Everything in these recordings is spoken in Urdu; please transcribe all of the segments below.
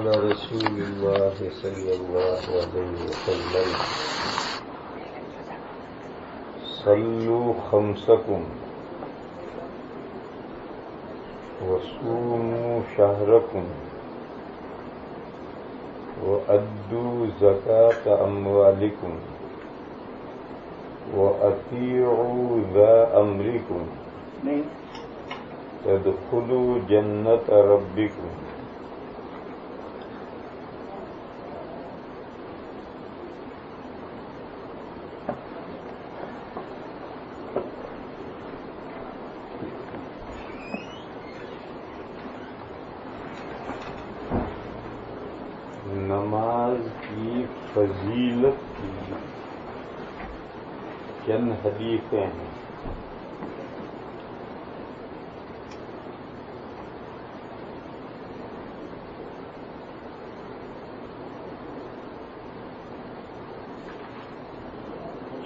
على رسول الله صلى الله عليه وسلم صلوا خمسكم وصوموا شهركم وأدوا زكاة أموالكم وأطيعوا ذا أمركم تدخلوا جنة ربكم. نماز کی فضیلت کی چند حدیثیں ہیں.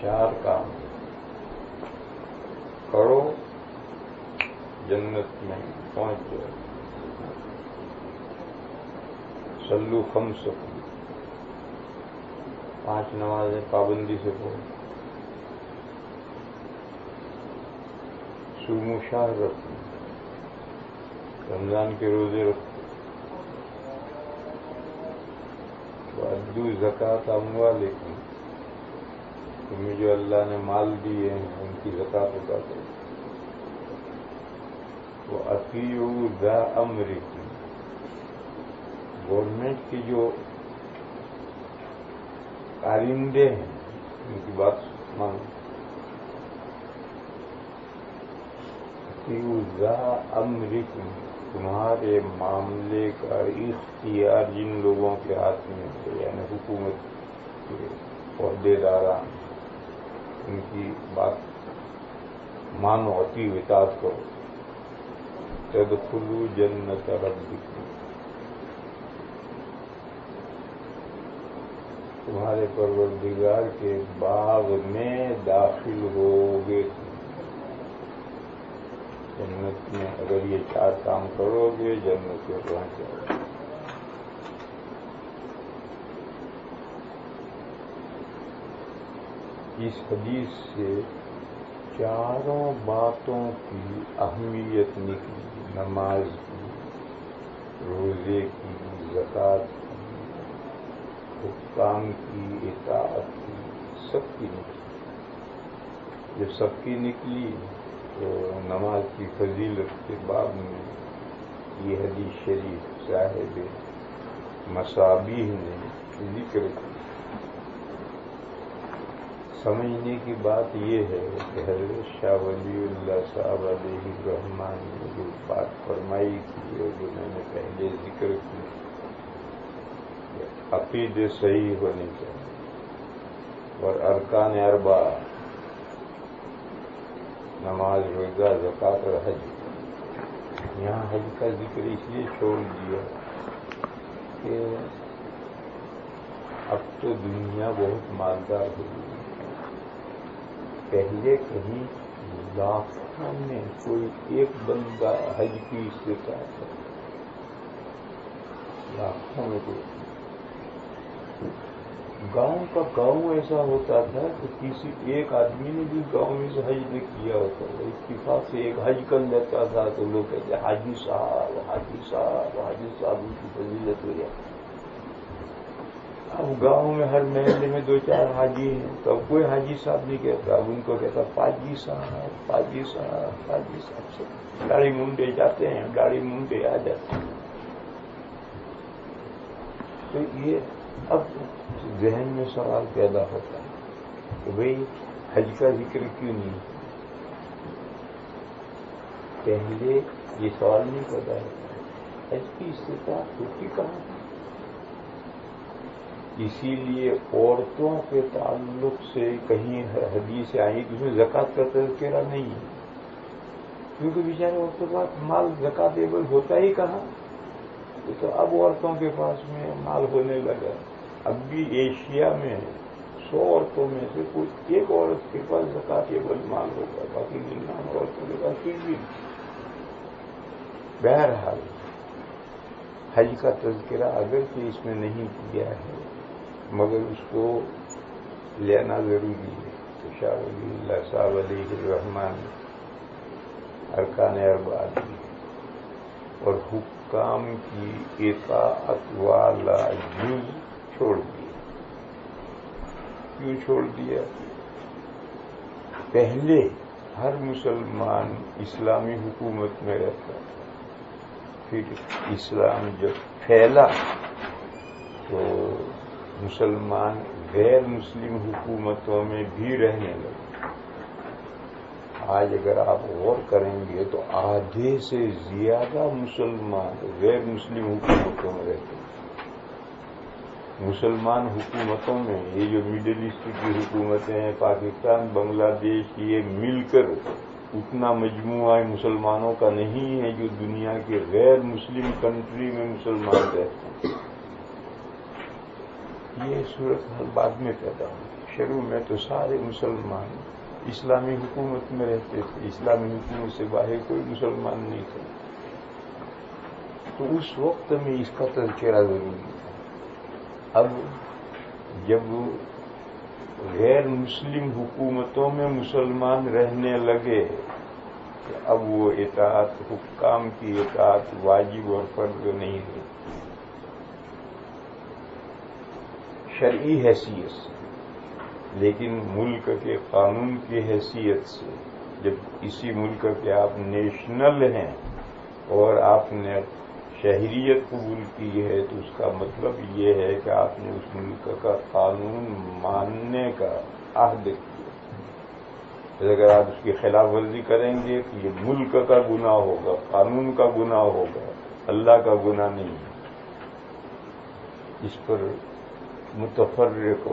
چار کام کرو جنت میں پہنچ جائے. صلو خمسکم، 5 نمازیں پابندی سے پڑھو. صوموا شہرکم، رمضان کے روزے رکھو. وأدوا زکاة أموالکم، تمہیں جو اللہ نے مال دیے ہیں ان کی زکات ادا کرو. وأطیعوا ذا أمرکم، گورنمنٹ کی جو کارندے ہیں ان کی بات مانو. اطیعوا ذا أمرکم، تمہارے معاملے کا اختیار جن لوگوں کے ہاتھ میں ہے، یعنی حکومت کے عہدے داران، ان کی بات مانو، اطیع و اطاعت کرو. تدخلوا جنت ربکم، تمہارے پروردگار کے باغ میں داخل ہوگے. جنت میں اگر یہ 4 کام کرو گے جنت میں پہنچ جاؤ گے. اس حدیث سے چاروں باتوں کی اہمیت نکلی: نماز کی، روزے کی، زکوٰۃ کی، حکام کی اطاعت کی، سب کی نکلی. جب سب کی نکلی تو نماز کی فضیلت کے باب میں یہ حدیث شریف صاحب مصابیح نے ذکر کی. سمجھنے کی بات یہ ہے کہ حضرت شاہ ولی اللہ صاحب علیہ الرحمٰن نے جو بات فرمائی تھی اور جو میں نے پہلے ذکر کی، عقیدے صحیح ہونے چاہیے اور ارکان 4، نماز، روزہ، زکوٰۃ اور حج. یہاں حج کا ذکر اس لیے چھوڑ دیا کہ اب تو دنیا بہت مالدار ہو گئی. پہلے کہیں لاکھوں میں کوئی ایک بندہ حج کی استطاعت ہے، لاکھوں میں کوئی. گاؤں کا گاؤں ایسا ہوتا تھا کہ کسی ایک آدمی نے بھی گاؤں میں سے حج نہ کیا ہوتا تھا، اتفاق سے ایک حج کر لیتا تھا تو لوگ کہتے حاجی صاحب، حاجی صاحب، حاجی صاحب، ان کی فضیلت ہو جاتی. اب گاؤں میں ہر محلے میں 2-4 حاجی ہیں تو اب کوئی حاجی صاحب نہیں کہتا، اب ان کو کہتا پاجی صاحب، پاجی صاحب، پاجی صاحب. سے داڑھی منڈے جاتے ہیں، داڑھی منڈے آ جاتے ہیں. تو یہ اب ذہن میں سوال پیدا ہوتا ہے کہ بھئی حج کا ذکر کیوں نہیں؟ پہلے یہ سوال نہیں پیدا ہوتا حج کی استطاعت ہوتی کہاں. اسی لیے عورتوں کے تعلق سے کہیں حدیث آئی کہ اس میں زکوٰۃ کا تذکرہ نہیں ہے، کیونکہ بیچارے عورتوں کے پاس مال زکوٰۃیبل ہوتا ہی کہاں. تو اب عورتوں کے پاس میں مال ہونے لگا. اب بھی ایشیا میں 100 عورتوں میں سے کوئی ایک عورت کے پاس زکوٰۃیبل مال ہوگا، باقی 99 عورتوں کے پاس کچھ بھی نہیں. بہرحال حج کا تذکرہ اگرچہ اس میں نہیں کیا ہے مگر اس کو لینا ضروری ہے. تو شاہ ولی اللہ صاحب علیہ الرحمن ارکان اربعہ دی اور حکام کی اطاعت والا جز چھوڑ دیا. کیوں چھوڑ دیا؟ پہلے ہر مسلمان اسلامی حکومت میں رہتا تھا، پھر اسلام جب پھیلا تو مسلمان غیر مسلم حکومتوں میں بھی رہنے لگے. آج اگر آپ غور کریں گے تو آدھے سے زیادہ مسلمان غیر مسلم حکومتوں میں رہتے ہیں. مسلمان حکومتوں میں یہ جو مڈل ایسٹ کی حکومتیں ہیں، پاکستان، بنگلہ دیش، یہ مل کر اتنا مجموعہ مسلمانوں کا نہیں ہے جو دنیا کے غیر مسلم کنٹری میں مسلمان رہتے ہیں. یہ صورت حال بعد میں پیدا ہوئی. شروع میں تو سارے مسلمان اسلامی حکومت میں رہتے تھے، اسلامی حکومت سے باہر کوئی مسلمان نہیں تھا. تو اس وقت میں اس کا تذکرہ ضروری تھا. اب جب غیر مسلم حکومتوں میں مسلمان رہنے لگے تو اب وہ اطاعت، حکام کی اطاعت واجب اور فرض نہیں رہی. شرعی حیثیت سے، لیکن ملک کے قانون کی حیثیت سے جب اسی ملک کے آپ نیشنل ہیں اور آپ نے شہریت قبول کی ہے تو اس کا مطلب یہ ہے کہ آپ نے اس ملک کا قانون ماننے کا عہد کیا. اگر آپ اس کی خلاف ورزی کریں گے تو یہ ملک کا گناہ ہوگا، قانون کا گناہ ہوگا، اللہ کا گناہ نہیں ہے. اس پر متفرق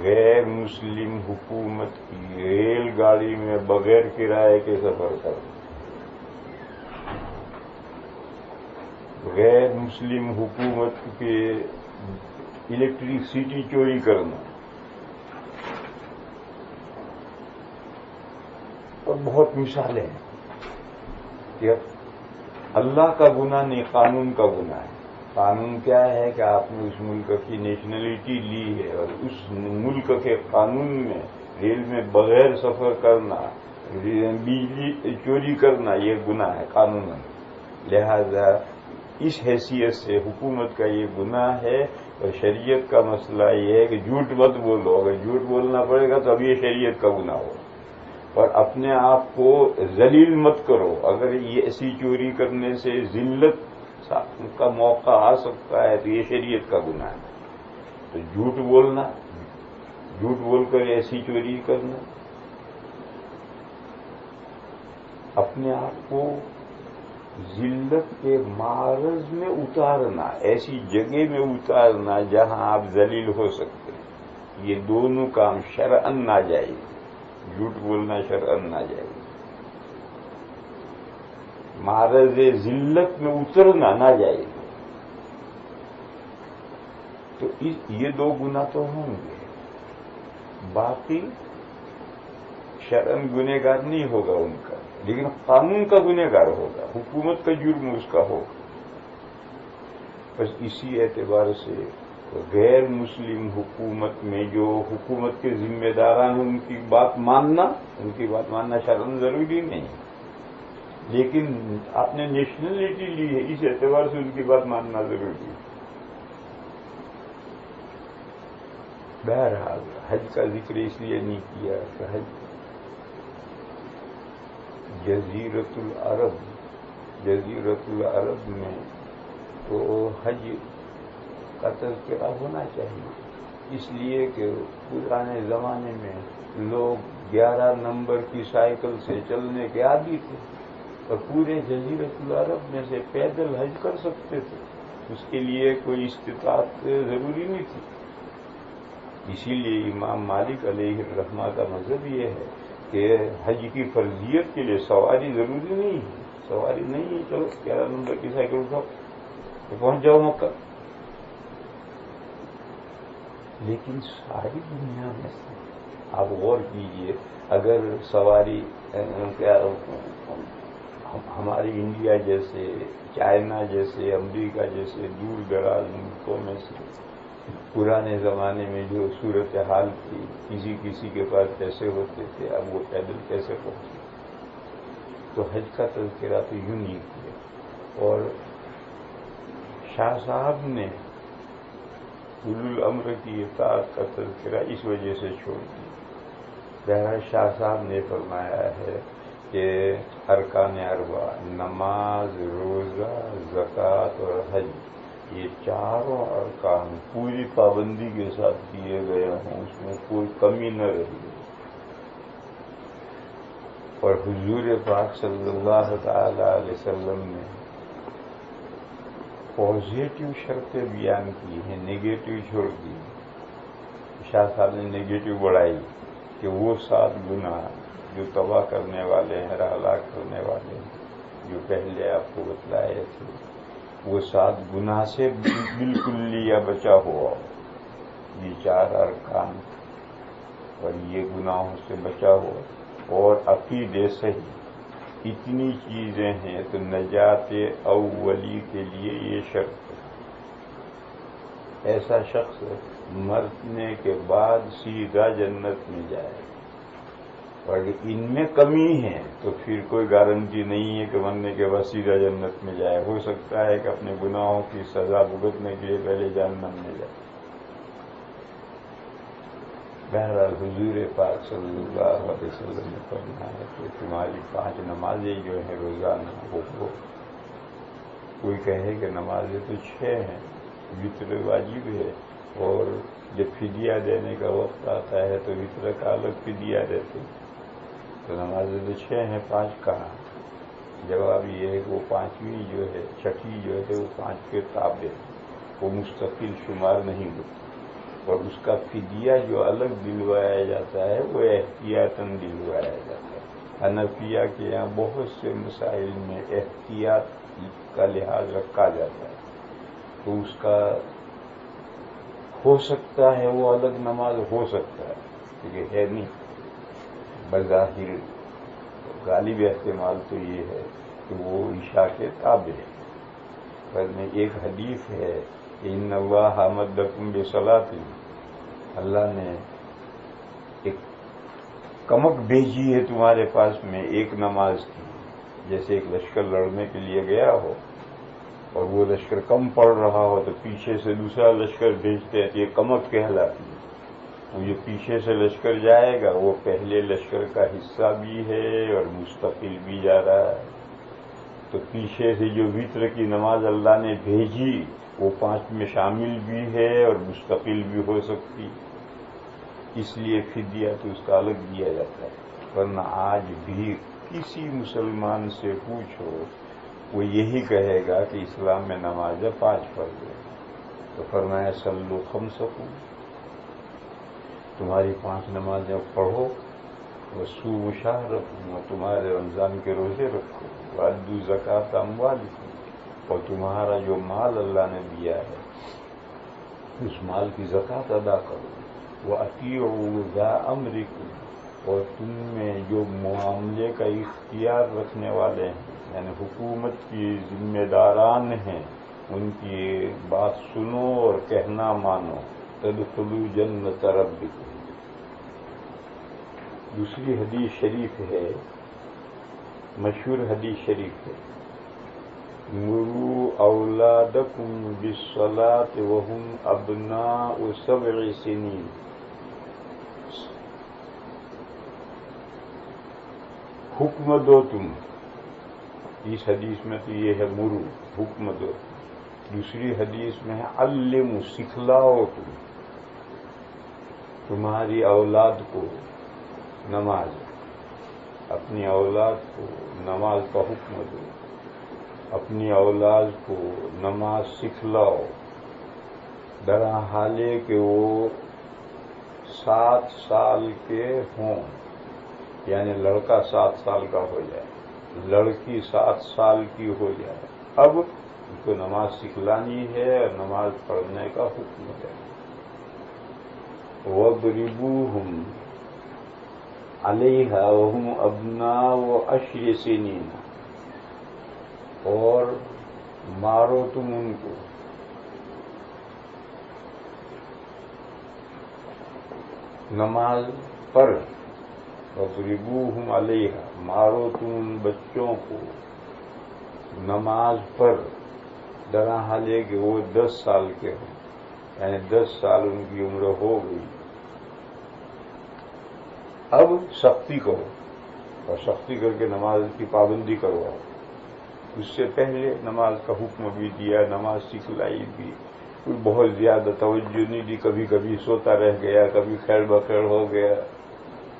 غیر مسلم حکومت کی ریل گاڑی میں بغیر کرائے کے سفر کرنا، غیر مسلم حکومت کے الیکٹریسٹی چوری کرنا اور بہت مثالیں ہیں کہ اللہ کا گناہ نہیں، قانون کا گناہ ہے. قانون کیا ہے کہ آپ نے اس ملک کی نیشنلٹی لی ہے اور اس ملک کے قانون میں ریل میں بغیر سفر کرنا، بجلی چوری کرنا یہ گناہ ہے قانون. لہذا اس حیثیت سے حکومت کا یہ گناہ ہے اور شریعت کا مسئلہ یہ ہے کہ جھوٹ مت بولو. اگر جھوٹ بولنا پڑے گا تو اب یہ شریعت کا گناہ ہو. اور اپنے آپ کو ذلیل مت کرو. اگر یہ ایسی چوری کرنے سے ذلت کا موقع آ سکتا ہے تو یہ شریعت کا گناہ ہے. تو جھوٹ بولنا، جھوٹ بول کر ایسی چوری کرنا، اپنے آپ کو ذلت کے معرض میں اتارنا، ایسی جگہ میں اتارنا جہاں آپ ذلیل ہو سکتے ہیں، یہ دونوں کام شرعاً ناجائز. جھوٹ بولنا شرعاً ناجائز، معرض ذلت میں اترنا ناجائز. تو یہ دو گناہ تو ہوں گے، باقی شرعاً گنہگار نہیں ہوگا ان کا، لیکن قانون کا گنہگار ہوگا، حکومت کا جرم اس کا ہوگا. بس اسی اعتبار سے غیر مسلم حکومت میں جو حکومت کے ذمہ داران ہیں ان کی بات ماننا شرعاً ضروری نہیں، لیکن آپ نے نیشنلٹی لی ہے اس اعتبار سے ان کی بات ماننا ضروری ہے. بہرحال حج کا ذکر اس لیے نہیں کیا کہ حج جزیرت العرب میں تو حج کا تذکرہ ہونا چاہیے، اس لیے کہ پرانے زمانے میں لوگ 11 نمبر کی سائیکل سے چلنے کے عادی تھے اور پورے جزیرت العرب میں سے پیدل حج کر سکتے تھے. اس کے لیے کوئی استطاعت ضروری نہیں تھی. اسی لیے امام مالک علیہ الرحمہ کا مذہب یہ ہے کہ حج کی فرضیت کے لیے سواری ضروری نہیں ہے. سواری نہیں ہے، چلو 11 نمبر کی سائیکل اٹھاؤ تو پہنچ جاؤ مکہ. لیکن ساری دنیا میں آپ غور کیجئے، اگر سواری ہمارے انڈیا جیسے، چائنا جیسے، امریکہ جیسے دور دراز ملکوں میں سے پرانے زمانے میں جو صورتحال تھی، کسی کے پاس پیسے ہوتے تھے، اب وہ پیدل کیسے پہنچے؟ تو حج کا تذکرہ تو یوں نہیں کیا۔ اور شاہ صاحب نے اولو الامر کی اطاعت کا تذکرہ اس وجہ سے چھوڑ دیا۔ بہرحال شاہ صاحب نے فرمایا ہے کہ ارکان اربع، نماز، روزہ، زکوٰۃ اور حج، یہ چاروں ارکان پوری پابندی کے ساتھ کیے گئے ہوں، اس میں کوئی کمی نہ رہی۔ اور حضور پاک صلی اللہ تعالی علیہ وسلم نے پازیٹو شرطیں بیان کی ہیں، نگیٹو چھوڑ دی۔ شاہ صاحب نے نگیٹو بڑھائی کہ وہ 7 گناہ جو تباہ کرنے والے ہیں، ہلاک کرنے والے ہیں، جو پہلے آپ کو بتلائے تھے، وہ 7 گناہ سے بالکل لیا بچا ہوا، یہ 4 ارکان اور یہ گناہوں سے بچا ہوا اور عقیدے صحیح، اتنی چیزیں ہیں تو نجات اولی کے لیے یہ شرط ہے۔ ایسا شخص مرنے کے بعد سیدھا جنت میں جائے، اور اگر ان میں کمی ہے تو پھر کوئی گارنٹی نہیں ہے کہ مرنے کے بعد سیدھا جنت میں جائے، ہو سکتا ہے کہ اپنے گناہوں کی سزا بھگتنے کے لیے پہلے جہنم میں جائے۔ بہرحال حضور پاک صلی اللہ علیہ وسلم نے فرمایا کہ تمہاری 5 نمازیں جو ہیں روزانہ وہ کوئی کہے کہ نمازیں تو 6 ہیں، وتر واجب ہے، اور جب فدیہ دینے کا وقت آتا ہے تو وتر کا الگ فدیہ دیتے، تو نمازیں تو 6 ہیں، 5 کہاں؟ جواب یہ ہے کہ وہ 5ویں جو ہے، 6ٹھی جو ہے وہ 5 کے تابع، وہ مستقل شمار نہیں ہوتی، اور اس کا فدیہ جو الگ دلوایا جاتا ہے وہ احتیاطاً دلوایا جاتا ہے۔ حنفیہ کے یہاں بہت سے مسائل میں احتیاط کا لحاظ رکھا جاتا ہے، تو اس کا ہو سکتا ہے وہ الگ نماز ہو سکتا ہے، لیکن ہے نہیں۔ بظاہر غالب احتمال تو یہ ہے کہ وہ عشاء کے تابع ہے۔ میں ایک حدیث ہے کہ ان اللہ امدکم بصلاۃ، اللہ نے ایک کمک بھیجی ہے تمہارے پاس میں ایک نماز کی، جیسے ایک لشکر لڑنے کے لیے گیا ہو اور وہ لشکر کم پڑ رہا ہو تو پیچھے سے دوسرا لشکر بھیجتے ہیں، یہ کمک کہلاتی ہے۔ وہ جو پیچھے سے لشکر جائے گا وہ پہلے لشکر کا حصہ بھی ہے اور مستقل بھی جا رہا ہے، تو پیچھے سے جو وتر کی نماز اللہ نے بھیجی وہ 5 میں شامل بھی ہے اور مستقل بھی ہو سکتی، اس لیے فدیہ تو اس کا الگ دیا جاتا ہے۔ ورنہ آج بھی کسی مسلمان سے پوچھو وہ یہی کہے گا کہ اسلام میں نمازیں 5 فرض ہیں، تو فرمایا صلو خمسکم، تمہاری 5 نمازیں پڑھو، وصوموا شہرکم، تمہارے رمضان کے روزے رکھو، وادوا زکوٰۃ اموالکم، اور تمہارا جو مال اللہ نے دیا ہے اس مال کی زکوٰۃ ادا کرو، وَأَطِیعُوا ذَا أَمْرِکُم، اور تم میں جو معاملے کا اختیار رکھنے والے ہیں، یعنی حکومت کی ذمہ داران ہیں، ان کی بات سنو اور کہنا مانو، تدخلوا جنت ربکم۔ دوسری حدیث شریف ہے، مشہور حدیث شریف ہے، مروا اولادکم بالصلاۃ وہم ابناء 7 سنین، حکم دو تم، اس حدیث میں تو یہ ہے مرو، حکم دو۔ دوسری حدیث میں ہے علموا، سکھلاؤ تم تمہاری اولاد کو نماز، اپنی اولاد کو نماز کا حکم دو، اپنی اولاد کو نماز سکھلاؤ، درا حالے کہ وہ 7 سال کے ہوں، یعنی لڑکا 7 سال کا ہو جائے، لڑکی 7 سال کی ہو جائے، اب ان کو نماز سکھلانی ہے اور نماز پڑھنے کا حکم ہے۔ وَاضْرِبُوهُمْ عَلَيْهَا وَهُمْ أَبْنَاءُ 10 سنین، اور مارو تم ان کو. نماز پر وَاضْرِبُوهُمْ عَلَيْهَا، مارو تم ان بچوں کو نماز پر، ڈرا حال ہے کہ وہ 10 سال کے ہوں، یعنی 10 سال ان کی عمر ہو گئی. اب سختی کرو اور سختی کر کے نماز کی پابندی کرواؤ. اس سے پہلے نماز کا حکم بھی دیا، نماز سکھلائی بھی، کوئی بہت زیادہ توجہ نہیں دی، کبھی کبھی سوتا رہ گیا، کبھی خیر بخیر ہو گیا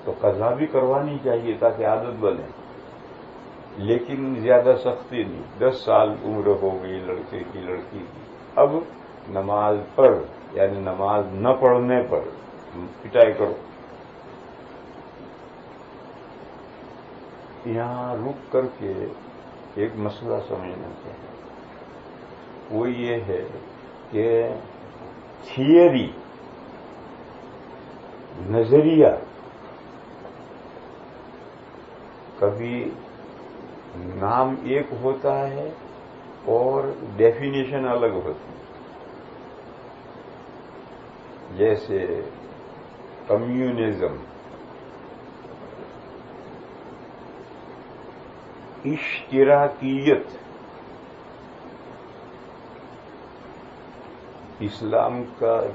تو قضا بھی کروانی چاہیے تاکہ عادت بنے، لیکن زیادہ سختی نہیں. 10 سال عمر ہو گئی لڑکے کی، لڑکی کی، اب نماز پر یعنی نماز نہ پڑھنے پر پٹائی کرو. یہاں رک کر کے ایک مسئلہ سمجھنا چاہیے، وہ یہ ہے کہ تھیوری، نظریہ کبھی نام ایک ہوتا ہے اور ڈیفینیشن الگ ہوتی ہے. جیسے کمیونزم، اشتراکیت، اسلام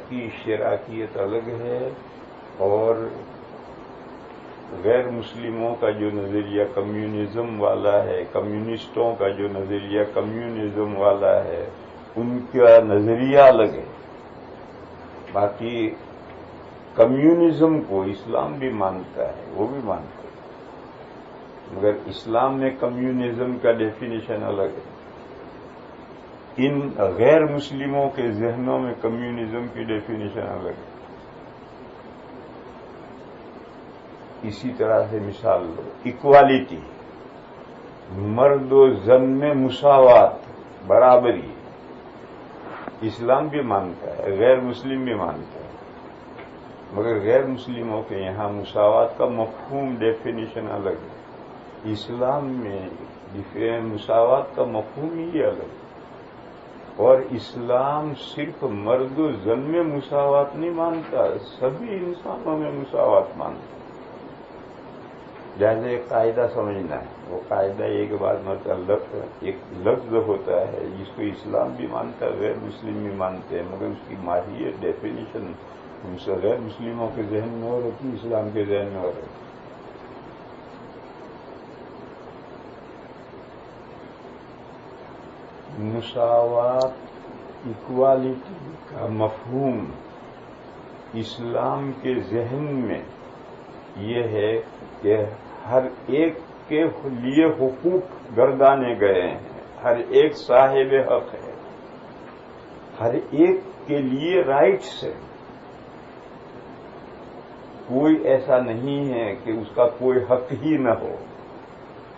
کی اشتراکیت الگ ہے اور غیر مسلموں کا جو نظریہ کمیونزم والا ہے، کمیونسٹوں کا جو نظریہ کمیونزم والا ہے، ان کا نظریہ الگ ہے. باقی کمیونزم کو اسلام بھی مانتا ہے، وہ بھی مانتا ہے، مگر اسلام میں کمیونزم کا ڈیفینیشن الگ ہے. ان غیر مسلموں کے ذہنوں میں کمیونزم کی ڈیفینیشن الگ ہے. اسی طرح سے مثال لو، ایکوالٹی، مرد و زن میں مساوات، برابری، اسلام بھی مانتا ہے، غیر مسلم بھی مانتا ہے، مگر غیر مسلموں کے یہاں مساوات کا مفہوم ڈیفینیشن الگ ہے. اسلام میں مساوات کا مفہوم ہی الگ ہے. اور اسلام صرف مرد و زن میں مساوات نہیں مانتا، سبھی انسانوں میں مساوات مانتا ہے. لہذا ایک قاعدہ سمجھنا ہے، وہ قاعدہ ایک بعد مطلب ایک لفظ ہوتا ہے جس کو اسلام بھی مانتا ہے، غیر مسلم بھی مانتے ہیں، مگر اس کی ماہیت، ڈیفینیشن غیر مسلموں کے ذہن میں اور ہوتی، اسلام کے ذہن میں اور ہوتی. مساوات، ایکوالٹی کا مفہوم اسلام کے ذہن میں یہ ہے کہ ہر ایک کے لیے حقوق گردانے گئے ہیں، ہر ایک صاحب حق ہے، ہر ایک کے لیے رائٹس ہے. کوئی ایسا نہیں ہے کہ اس کا کوئی حق ہی نہ ہو،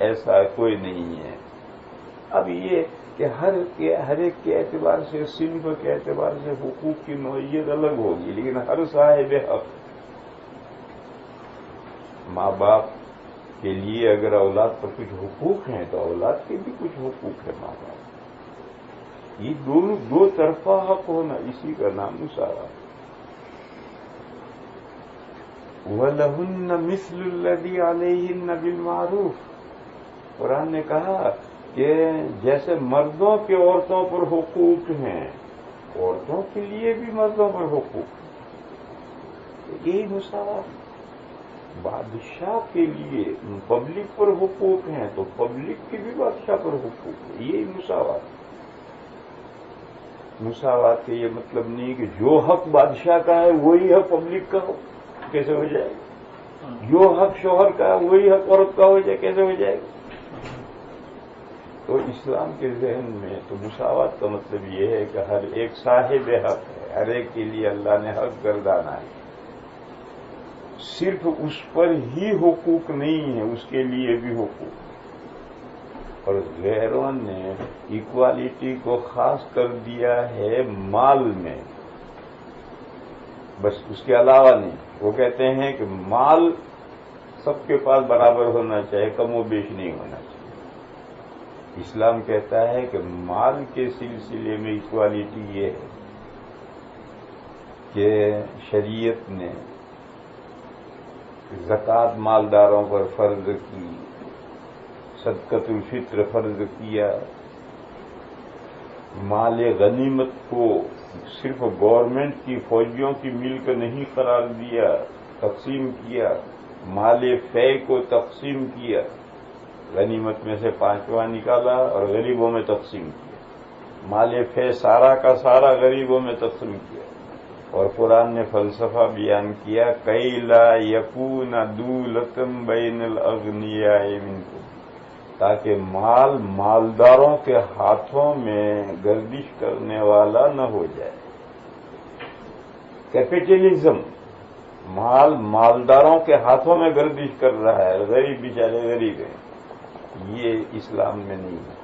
ایسا کوئی نہیں ہے. اب یہ کہ ہر ایک کے اعتبار سے، صنف کے اعتبار سے حقوق کی نوعیت الگ ہوگی، لیکن ہر صاحب حق. ماں باپ کے لیے اگر اولاد پر کچھ حقوق ہیں تو اولاد کے بھی کچھ حقوق ہے ماں باپ. یہ دونوں دو طرفہ حق ہونا، اسی کا نام مساوات. وَلَهُنَّ مِثْلُ الَّذِي عَلَيْهِنَّ بِالْمَعْرُوفِ. قرآن نے کہا کہ جیسے مردوں کے عورتوں پر حقوق ہیں، عورتوں کے لیے بھی مردوں پر حقوق ہیں. یہی مساوات. بادشاہ کے لیے پبلک پر حقوق ہیں تو پبلک کے بھی بادشاہ پر حقوق ہیں. یہی مساوات. مساوات کا یہ مطلب نہیں کہ جو حق بادشاہ کا ہے وہی حق پبلک کا ہو، کیسے ہو جائے گا؟ جو حق شوہر کا ہے وہی حق عورت کا ہو جائے، کیسے ہو جائے گا؟ تو اسلام کے ذہن میں تو مساوات کا مطلب یہ ہے کہ ہر ایک صاحب حق ہے، ہر ایک کے لیے اللہ نے حق گردانا ہے. صرف اس پر ہی حقوق نہیں ہے، اس کے لیے بھی حقوق. اور غیروں نے ایکوالٹی کو خاص کر دیا ہے مال میں، بس اس کے علاوہ نہیں. وہ کہتے ہیں کہ مال سب کے پاس برابر ہونا چاہیے، کم و بیش نہیں ہونا چاہیے. اسلام کہتا ہے کہ مال کے سلسلے میں ایکوالٹی یہ ہے کہ شریعت نے زکوٰۃ مالداروں پر فرض کی، صدقۃ الفطر فرض کیا، مال غنیمت کو صرف گورنمنٹ کی فوجیوں کی ملک نہیں قرار دیا، تقسیم کیا، مال فے کو تقسیم کیا، غنیمت میں سے 5واں نکالا اور غریبوں میں تقسیم کیا، مال فے سارا کا سارا غریبوں میں تقسیم کیا۔ اور قرآن نے فلسفہ بیان کیا کئی لا یکون دولتم بین الاغنیاء منکم، تاکہ مال مالداروں کے ہاتھوں میں گردش کرنے والا نہ ہو جائے۔ کیپٹلزم، مال مالداروں کے ہاتھوں میں گردش کر رہا ہے، غریب بیچارے غریب ہیں، یہ اسلام میں نہیں ہے۔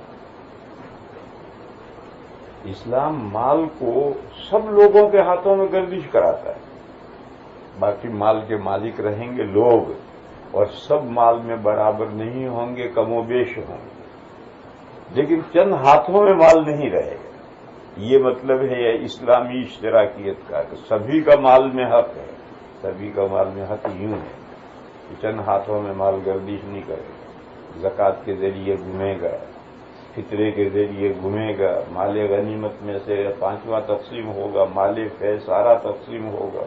اسلام مال کو سب لوگوں کے ہاتھوں میں گردش کراتا ہے، باقی مال کے مالک رہیں گے لوگ، اور سب مال میں برابر نہیں ہوں گے، کم و بیش ہوں گے، لیکن چند ہاتھوں میں مال نہیں رہے گا۔ یہ مطلب ہے اسلامی اشتراکیت کا کہ سبھی کا مال میں حق ہے، سبھی کا مال میں حق یوں ہے کہ چند ہاتھوں میں مال گردش نہیں کرے گا، زکوٰۃ کے ذریعے گھومے گا، فطرے کے ذریعے گھومے گا، مال غنیمت میں سے 5واں تقسیم ہوگا، مال فے سارا تقسیم ہوگا۔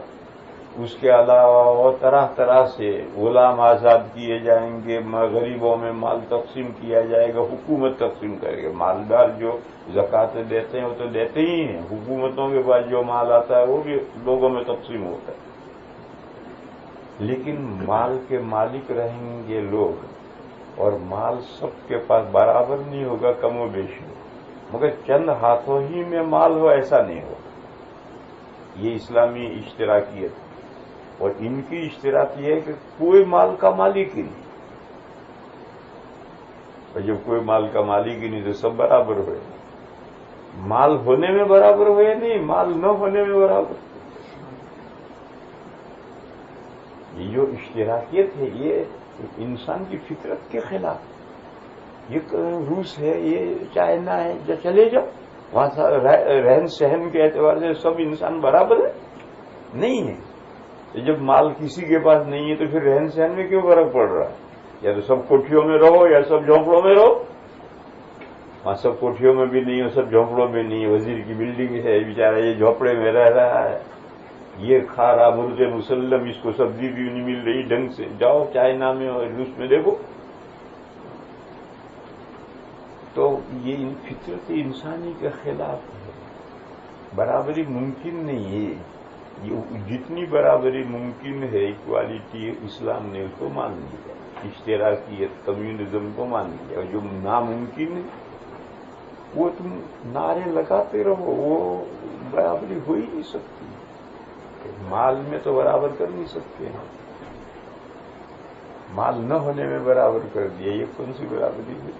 اس کے علاوہ اور طرح طرح سے غلام آزاد کیے جائیں گے، غریبوں میں مال تقسیم کیا جائے گا، حکومت تقسیم کرے گا۔ مالدار جو زکوٰۃ دیتے ہیں وہ تو دیتے ہی ہیں، حکومتوں کے پاس جو مال آتا ہے وہ بھی لوگوں میں تقسیم ہوتا ہے، لیکن مال کے مالک رہیں گے لوگ، اور مال سب کے پاس برابر نہیں ہوگا، کم و بیش ہو، مگر چند ہاتھوں ہی میں مال ہو ایسا نہیں ہوگا۔ یہ اسلامی اشتراکیت ہے، اور ان کی اشتراک یہ ہے کہ کوئی مال کا مالک ہی نہیں، اور جب کوئی مال کا مالک ہی نہیں تو سب برابر ہوئے، مال ہونے میں برابر ہوئے نہیں، مال نہ ہونے میں برابر۔ یہ جو اشتراکیت ہے یہ انسان کی فطرت کے خلاف، یہ روس ہے، یہ چائنا ہے، جو چلے جاؤ وہاں رہن سہن کے اعتبار سے سب انسان برابر ہے، نہیں ہے۔ جب مال کسی کے پاس نہیں ہے تو پھر رہن سہن میں کیوں فرق پڑ رہا ہے؟ یا تو سب کوٹھیوں میں رہو یا سب جھونپڑوں میں رہو، وہاں سب کوٹھیوں میں بھی نہیں ہو، سب جھونپڑوں میں نہیں ہے، وزیر کی بلڈنگ ہے، بیچارہ یہ جھونپڑے میں رہ رہا ہے، یہ کھا رہا مرغ مسلم، اس کو سبزی بھی نہیں مل رہی ڈھنگ سے۔ جاؤ چائنا میں اور روس میں دیکھو، تو یہ فطرت انسانی کے خلاف ہے، برابری ممکن نہیں ہے۔ یہ جتنی برابری ممکن ہے، ایکوالٹی، اسلام نے اس کو مان لیا، اشتراکیت کمیونزم کو مان لیا، اور جو ناممکن ہے وہ تم نعرے لگاتے رہو، وہ برابری ہو ہی نہیں سکتی۔ مال میں تو برابر کر نہیں سکتے ہیں، مال نہ ہونے میں برابر کر دیا، یہ کون سی برابری ہے؟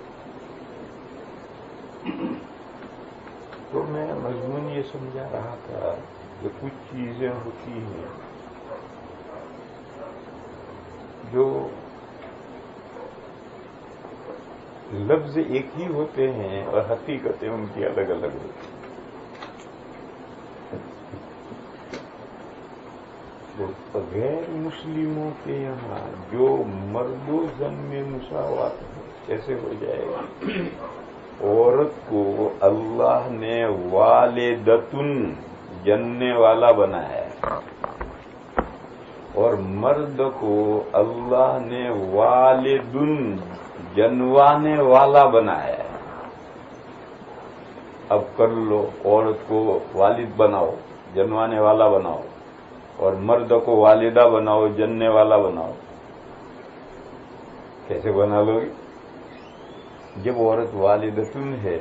تو میں مضمون یہ سمجھا رہا تھا کہ کچھ چیزیں ہوتی ہیں جو لفظ ایک ہی ہوتے ہیں اور حقیقتیں ان کی الگ الگ ہوتی ہیں۔ غیر مسلموں کے یہاں جو مرد و زن میں مساوات ہے کیسے ہو جائے گا؟ عورت کو اللہ نے والدتن جننے والا بنایا ہے، اور مرد کو اللہ نے والدن جنوانے والا بنایا ہے۔ اب کر لو، عورت کو والد بناؤ، جنوانے والا بناؤ، اور مرد کو والدہ بناؤ، جننے والا بناؤ، کیسے بنا لو گے؟ جب عورت والدتن ہے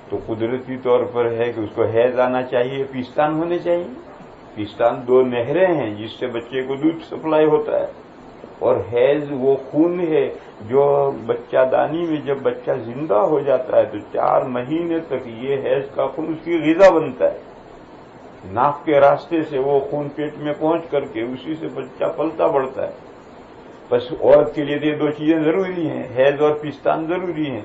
تو قدرتی طور پر ہے کہ اس کو حیض آنا چاہیے، پیستان ہونے چاہیے۔ پیستان 2 نہریں ہیں جس سے بچے کو دودھ سپلائی ہوتا ہے، اور حیض وہ خون ہے جو بچہ دانی میں جب بچہ زندہ ہو جاتا ہے تو 4 مہینے تک یہ حیض کا خون اس کی غذا بنتا ہے، ناک کے راستے سے وہ خون پیٹ میں پہنچ کر کے اسی سے بچہ پلتا بڑھتا ہے۔ بس عورت کے لیے یہ 2 چیزیں ضروری ہیں، حیض اور پیستان ضروری ہیں۔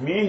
20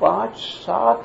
5-7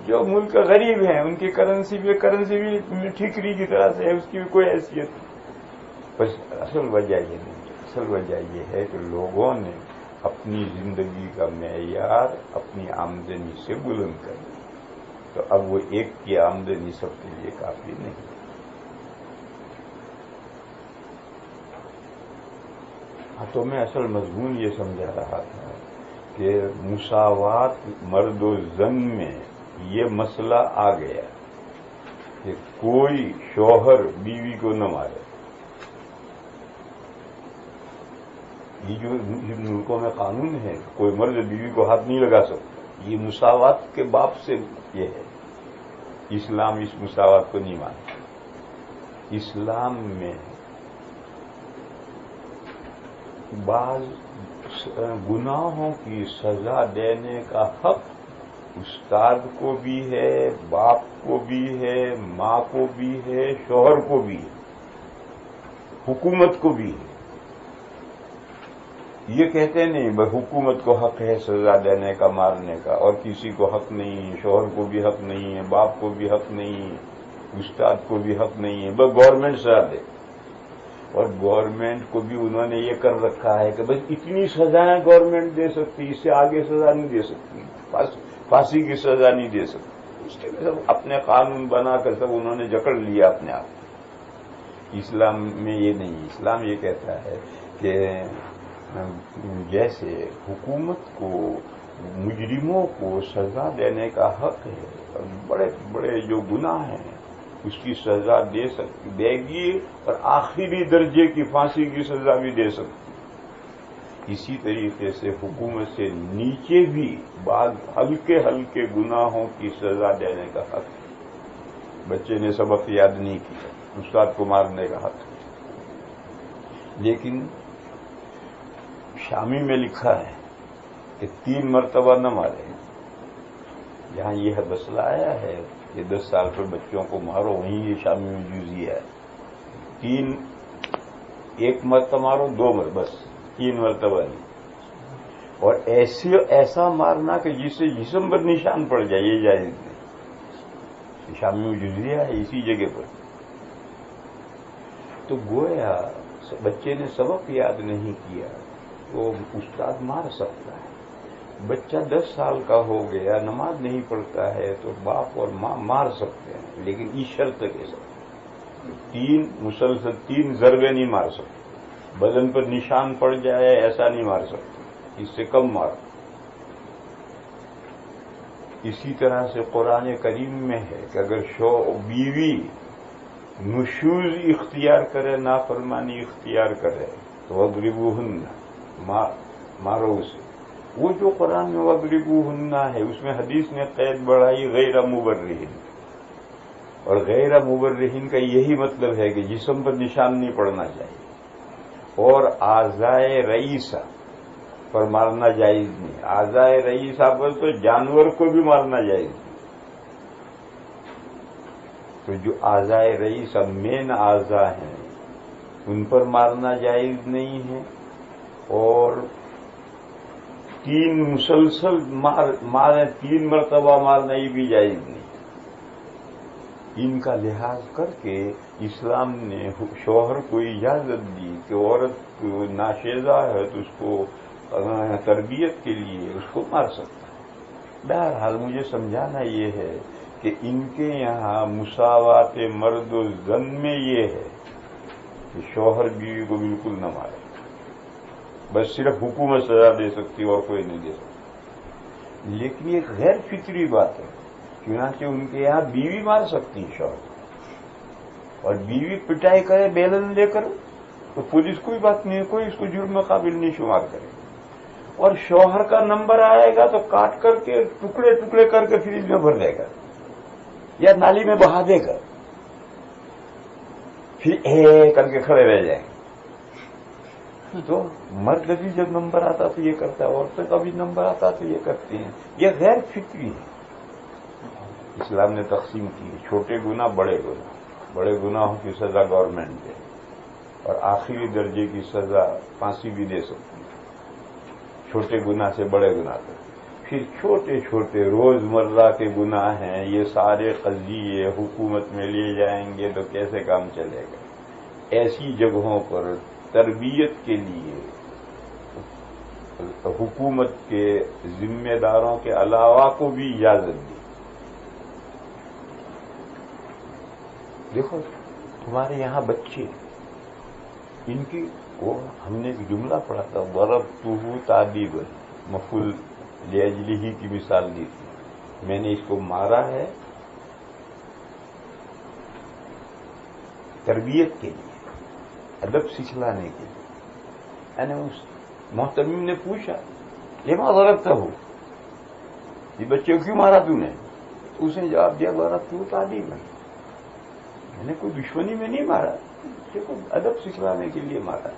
جو ملک غریب ہیں ان کی کرنسی بھی ٹھیکری کی طرح سے ہے، اس کی بھی کوئی حیثیت نہیں. بس اصل وجہ یہ نہیں ہے. اصل وجہ یہ ہے کہ لوگوں نے اپنی زندگی کا معیار اپنی آمدنی سے بلند کر دیا، تو اب وہ ایک کی آمدنی سب کے لیے کافی نہیں. تو میں اصل مضمون یہ سمجھا رہا تھا کہ مساوات مرد و زن میں یہ مسئلہ آ گیا کہ کوئی شوہر بیوی کو نہ مارے. یہ جو ملکوں میں قانون ہے کوئی مرد بیوی کو ہاتھ نہیں لگا سکتا، یہ مساوات کے باب سے یہ ہے. اسلام اس مساوات کو نہیں مانتا. اسلام میں بعض گناہوں کی سزا دینے کا حق استاد کو بھی ہے، باپ کو بھی ہے، ماں کو بھی ہے، شوہر کو بھی ہے، حکومت کو بھی ہے. یہ کہتے نہیں بھائی حکومت کو حق ہے سزا دینے کا، مارنے کا، اور کسی کو حق نہیں ہے، شوہر کو بھی حق نہیں ہے، باپ کو بھی حق نہیں ہے، استاد کو بھی حق نہیں ہے، بس گورنمنٹ سزا دے. اور گورنمنٹ کو بھی انہوں نے یہ کر رکھا ہے کہ بس اتنی سزائیں گورنمنٹ دے سکتی، اس سے آگے سزا نہیں دے سکتی، پھانسی کی سزا نہیں دے سکتی. اس کے سب اپنے قانون بنا کر سب انہوں نے جکڑ لیا اپنے آپ. اسلام میں یہ نہیں. اسلام یہ کہتا ہے کہ جیسے حکومت کو مجرموں کو سزا دینے کا حق ہے، بڑے بڑے جو گناہ ہیں اس کی سزا دے گی، اور آخری درجے کی پھانسی کی سزا بھی دے سکتی. اسی طریقے سے حکومت سے نیچے بھی بعض ہلکے ہلکے گناہوں کی سزا دینے کا حق ہے. بچے نے سبق یاد نہیں کیا، استاد کو مارنے کا حق ہے. لیکن شامی میں لکھا ہے کہ 3 مرتبہ نہ مارے. یہاں یہ مسئلہ آیا ہے کہ 10 سال پر بچوں کو مارو، وہیں یہ شامی میں جزیہ ہے. 1 مرتبہ مارو، 2 مرتبہ بس، 3 مرتبہ نہیں. اور ایسا مارنا کہ جس سے جسم پر نشان پڑ جائے یہ جائز نہیں. شامی میں جزیہ ہے اسی جگہ پر. تو گویا بچے نے سبق یاد نہیں کیا تو استاد مار سکتا ہے. بچہ 10 سال کا ہو گیا، نماز نہیں پڑھتا ہے تو باپ اور ماں مار سکتے ہیں، لیکن اس شرط کے ساتھ 3 مسلسل 3 ضربے نہیں مار سکتے. بدن پر نشان پڑ جائے ایسا نہیں مار سکتے، اس سے کم مار. اسی طرح سے قرآن کریم میں ہے کہ اگر بیوی نشوز اختیار کرے، نافرمانی اختیار کرے تو وَاضْرِبُوهُنَّ، مارو اسے. وہ جو قرآن میں وَاضْرِبُوهُنَّ ہے اس میں حدیث نے قید بڑھائی غیر مبرہن. اور غیر مبرہن کا یہی مطلب ہے کہ جسم پر نشان نہیں پڑنا چاہیے. اور اعضائے رئیسہ پر مارنا جائز نہیں. اعضائے رئیسہ پر تو جانور کو بھی مارنا جائز نہیں. تو جو اعضائے رئیسہ مین اعضاء ہیں ان پر مارنا جائز نہیں ہے. اور 3 مسلسل 3 مرتبہ مارنا یہ بھی جائز نہیں. ان کا لحاظ کر کے اسلام نے شوہر کو اجازت دی کہ عورت ناشیزہ ہے تو اس کو تربیت کے لیے اس کو مار سکتا ہے. بہرحال مجھے سمجھانا یہ ہے کہ ان کے یہاں مساوات مرد و زن میں یہ ہے کہ شوہر بیوی کو بالکل نہ مارے، بس صرف حکومت سزا دے سکتی اور کوئی نہیں دے سکتی. لیکن یہ غیر فطری بات ہے. چنانچہ ان کے یہاں بیوی مار سکتی ہے شوہر، اور بیوی پٹائی کرے بیلن لے کر تو پولیس کوئی بات نہیں ہے، کوئی اس کو جرم قابل نہیں شمار کرے. اور شوہر کا نمبر آئے گا تو کاٹ کر کے ٹکڑے ٹکڑے کر کے فریج میں بھر دے گا یا نالی میں بہا دے گا، پھر کر کے کھڑے رہ جائیں گے. تو مرد بھی جب نمبر آتا تو یہ کرتا ہے، عورتوں کا بھی نمبر آتا تو یہ کرتی ہیں. یہ غیر فطری ہے. اسلام نے تقسیم کی چھوٹے گناہ بڑے گناہ. بڑے گناہوں کی سزا گورنمنٹ دے اور آخری درجے کی سزا پھانسی بھی دے سکتی ہے چھوٹے گناہ سے بڑے گناہ تک. پھر چھوٹے چھوٹے روزمرہ کے گناہ ہیں، یہ سارے قضیے حکومت میں لیے جائیں گے تو کیسے کام چلے گا؟ ایسی جگہوں پر تربیت کے لیے حکومت کے ذمہ داروں کے علاوہ کو بھی اجازت دی۔ دیکھو تمہارے یہاں بچے، ان کی وہ ہم نے ایک جملہ پڑھا تھا، ضربتہ تادیبا، مفعول لاجلہ کی مثال دی تھی، میں نے اس کو مارا ہے تربیت کے لیے، ادب سکھلانے کے لیے۔ یعنی اس محتمم نے پوچھا لما ضربتہ، یہ بچے کو کیوں مارا تو نے؟ اس نے جواب دیا ضربتہ تادیبا، میں نے کوئی دشمنی میں نہیں مارا، بچے کو ادب سکھلانے کے لیے مارا۔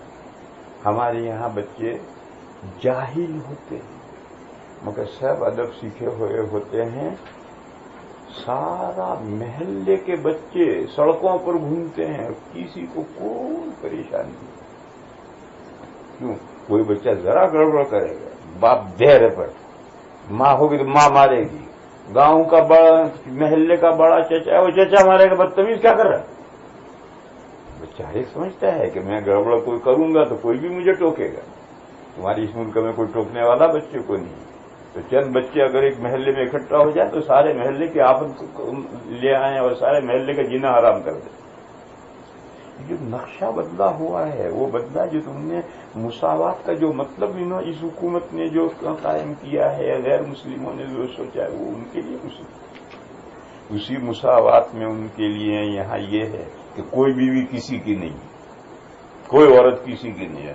ہمارے یہاں بچے جاہل ہوتے ہیں مگر سب ادب سیکھے ہوئے ہوتے ہیں، سارا محلے کے بچے سڑکوں پر گھومتے ہیں، کسی کو کوئی پریشانی نہیں۔ کیوں؟ کوئی بچہ ذرا گڑبڑ کرے گا، باپ دہرے پر، ماں ہوگی تو ماں مارے گی، گاؤں کا بڑا محلے کا بڑا چچا ہے وہ چچا مارے گا، بدتمیز کیا کر رہا ہے؟ بچہ ایک سمجھتا ہے کہ میں گڑبڑ کوئی کروں گا تو کوئی بھی مجھے ٹوکے گا۔ تمہاری اس ملک میں کوئی ٹوکنے والا بچے کو نہیں، تو چند بچے اگر ایک محلے میں اکٹھا ہو جائے تو سارے محلے کی آفت لے آئیں اور سارے محلے کا جینا حرام کر دیں۔ جو نقشہ بدلا ہوا ہے وہ بدلا، جو تم نے مساوات کا جو مطلب اس حکومت نے جو قائم کیا ہے، غیر مسلموں نے جو سوچا ہے وہ ان کے لیے اسی مساوات میں ان کے لیے یہاں یہ ہے کہ کوئی بیوی کسی کی نہیں، کوئی عورت کسی کی نہیں ہے۔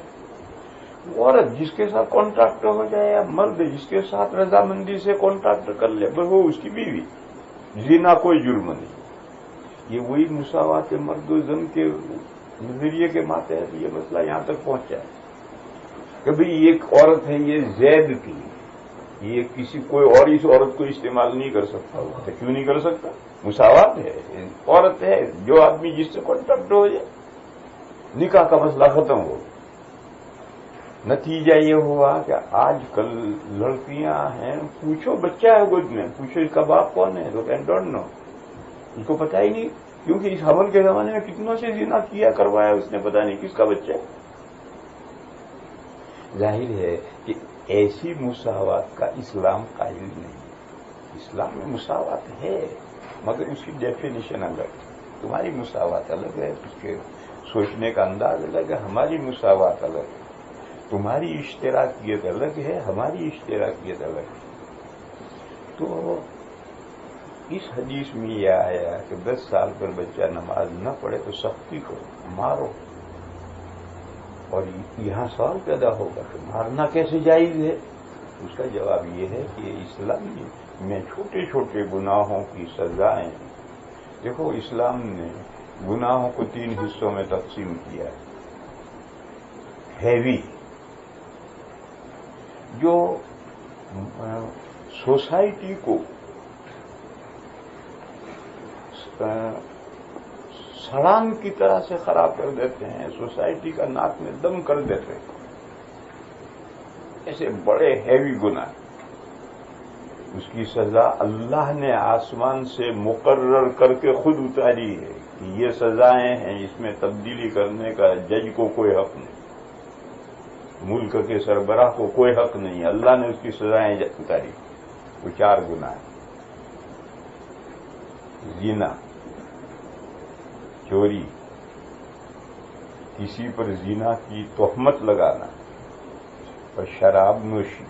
عورت جس کے ساتھ کانٹریکٹ ہو جائے یا مرد جس کے ساتھ رضامندی سے کانٹریکٹ کر لے بس وہ اس کی بیوی، زنا کوئی جرم نہیں۔ یہ وہی مساوات مرد و زن کے نظریے کے ماتحت یہ مسئلہ یہاں تک پہنچا ہے کہ بھئی ایک عورت ہے یہ زید کی، یہ کسی کوئی اور اس عورت کو استعمال نہیں کر سکتا، تو کیوں نہیں کر سکتا؟ مساوات ہے، عورت ہے، جو آدمی جس سے کانٹریکٹ ہو جائے، نکاح کا مسئلہ ختم ہو۔ نتیجہ یہ ہوا کہ آج کل لڑکیاں ہیں، پوچھو بچہ ہے گود میں، پوچھو اس کا باپ کون ہے تو کین ڈونٹ نو، اس کو پتہ ہی نہیں، کیونکہ اس حمل کے زمانے میں کتنوں سے زنا کیا کروایا اس نے، پتہ نہیں کس کا بچہ ہے۔ ظاہر ہے کہ ایسی مساوات کا اسلام قائل نہیں۔ اسلام میں مساوات ہے مگر اس کی ڈیفینیشن الگ ہے، تمہاری مساوات الگ ہے، اس کے سوچنے کا انداز الگ ہے، ہماری مساوات الگ ہے، تمہاری اشتراکیت الگ ہے، ہماری اشتراکیت الگ ہے۔ تو اس حدیث میں یہ آیا کہ 10 سال پر بچہ نماز نہ پڑھے تو سختی کرو، مارو، اور یہاں سوال پیدا ہوگا کہ مارنا کیسے جائز ہے؟ اس کا جواب یہ ہے کہ اسلام میں چھوٹے چھوٹے گناہوں کی سزائیں، دیکھو اسلام نے گناہوں کو 3 حصوں میں تقسیم کیا ہے۔ ہیوی، جو سوسائٹی کو سڑان کی طرح سے خراب کر دیتے ہیں، سوسائٹی کا ناک میں دم کر دیتے ہیں، ایسے بڑے ہیوی گناہ، اس کی سزا اللہ نے آسمان سے مقرر کر کے خود اتاری ہے کہ یہ سزائیں ہیں، اس میں تبدیلی کرنے کا جج کو کوئی حق نہیں، ملک کے سربراہ کو کوئی حق نہیں، اللہ نے اس کی سزائیں اتاری۔ وہ 4 گناہ ہیں: زنا، چوری، کسی پر زنا کی تہمت لگانا اور شراب نوشی۔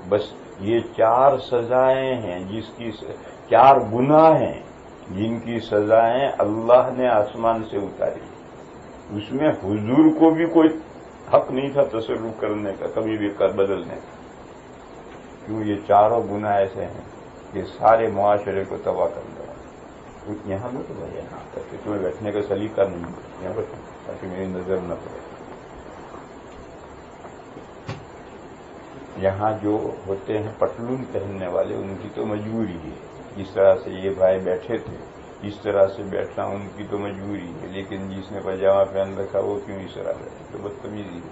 بس یہ 4 سزائیں ہیں، 4 گناہ ہیں جن کی سزائیں اللہ نے آسمان سے اتاری۔ اس میں حضور کو بھی کوئی حق نہیں تھا تصرف کرنے کا، کبھی بھی کر بدلنے کا، کیوں یہ 4 گناہ ایسے ہیں کہ سارے معاشرے کو تباہ کر دیا۔ یہاں بیٹھو بھائی، یہاں تک تمہیں بیٹھنے کا سلیقہ نہیں، یہاں بیٹھو تاکہ میری نظر نہ پڑے۔ یہاں جو ہوتے ہیں پٹلون پہننے والے، ان کی تو مجبوری ہے، جس طرح سے یہ بھائی بیٹھے تھے اس طرح سے بیٹھنا ان کی تو مجبوری ہے، لیکن جس نے پاجامہ پہن رکھا وہ کیوں اس طرح بیٹھے؟ تو بدتمیزی ہے۔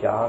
4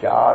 4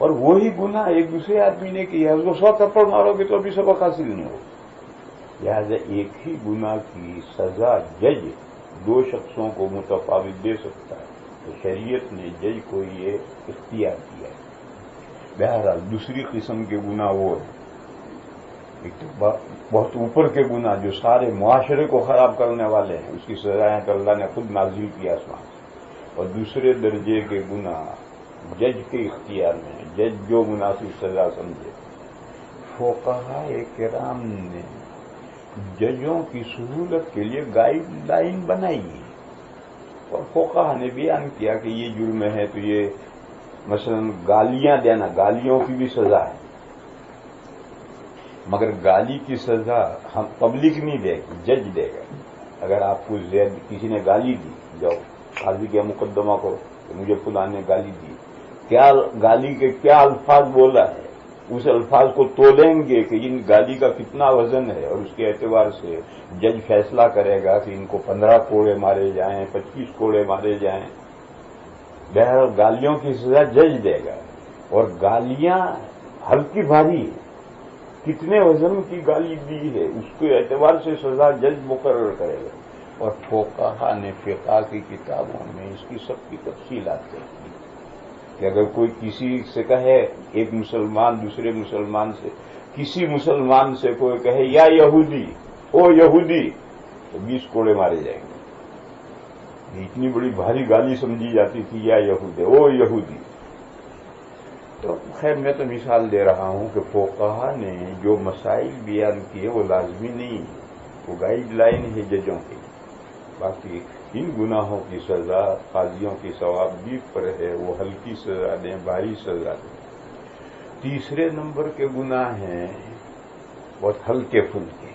اور وہی گناہ ایک دوسرے آدمی نے کیا، اس کو 100 تھپڑ مارو گے تو ابھی سبق حاصل نہیں ہو. لہذا ایک ہی گناہ کی سزا جج 2 شخصوں کو متفاوت دے سکتا ہے، تو شریعت نے جج کو یہ اختیار کیا ہے. بہرحال دوسری قسم کے گناہ وہ ہیں، ایک تو بہت اوپر کے گناہ جو سارے معاشرے کو خراب کرنے والے ہیں، اس کی سزائیں تو اللہ نے خود نازل کی آسمان سے. اور دوسرے درجے کے گناہ جج کے اختیار میں ہیں، جج جو مناسب سزا سمجھے. فقہائے کرام نے ججوں کی سہولت کے لیے گائیڈ لائن بنائی ہے، اور فقہا نے بیان کیا کہ یہ جرم ہے تو یہ مثلا گالیاں دینا، گالیوں کی بھی سزا ہے، مگر گالی کی سزا ہم پبلک نہیں دے گی، جج دے گا. اگر آپ کو کسی نے گالی دی، جاؤ قاضی کے مقدمہ کرو کہ مجھے فلاں نے گالی دی، کیا گالی کے کیا الفاظ بولا ہے، اس الفاظ کو تولیں گے کہ ان گالی کا کتنا وزن ہے، اور اس کے اعتبار سے جج فیصلہ کرے گا کہ ان کو 15 کوڑے مارے جائیں، 25 کوڑے مارے جائیں. بہرحال گالیوں کی سزا جج دے گا. اور گالیاں ہلکی بھاری کتنے وزن کی گالی دی ہے، اس کے اعتبار سے سزا جج مقرر کرے گا. اور فقہا نے فقہ کی کتابوں میں اس کی سب کی تفصیلات کی کہ اگر کوئی کسی سے کہے، ایک مسلمان دوسرے مسلمان سے، کسی مسلمان سے کوئی کہے یا یہودی، او یہودی، تو 20 کوڑے مارے جائیں گے. اتنی بڑی بھاری گالی سمجھی جاتی تھی یا یہودی، او یہودی. تو خیر میں تو مثال دے رہا ہوں کہ فقہا نے جو مسائل بیان کیے وہ لازمی نہیں ہے، وہ گائیڈ لائن ہے ججوں کی. باقی ان گناہوں کی سزا قاضیوں کی ثوابدید پر ہے، وہ ہلکی سزا دیں، بھاری سزا دیں. تیسرے نمبر کے گناہ ہیں بہت ہلکے پھلکے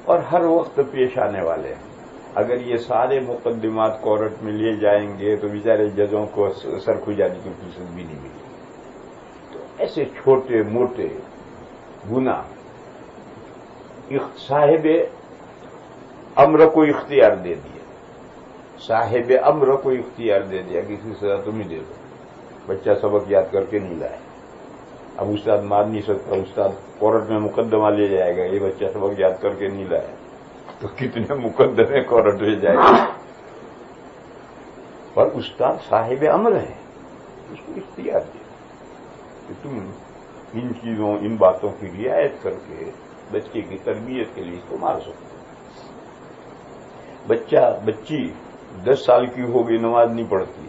اور ہر وقت پیش آنے والے ہیں. اگر یہ سارے مقدمات کورٹ میں لیے جائیں گے تو بیچارے ججوں کو سرخوجانی کی فرصت بھی نہیں ملے. تو ایسے چھوٹے موٹے گناہ صاحب امر کو اختیار دے دیا، صاحب امر کو اختیار دے دیا کہ کسی سزا تم ہی دے دو. بچہ سبق یاد کر کے نہیں لائے، اب استاد مار نہیں سکتا، استاد کورٹ میں مقدمہ لے جائے گا، یہ بچہ سبق یاد کر کے نہیں لائے، تو کتنے مقدمے کورٹ لے جائے گا. پر استاد صاحب امر ہے، اس کو اختیار دیا کہ تم ان چیزوں ان باتوں کی رعایت کر کے بچے کی تربیت کے لیے استعمال سکتے. بچی 10 سال کی ہوگی، نماز نہیں پڑھتی،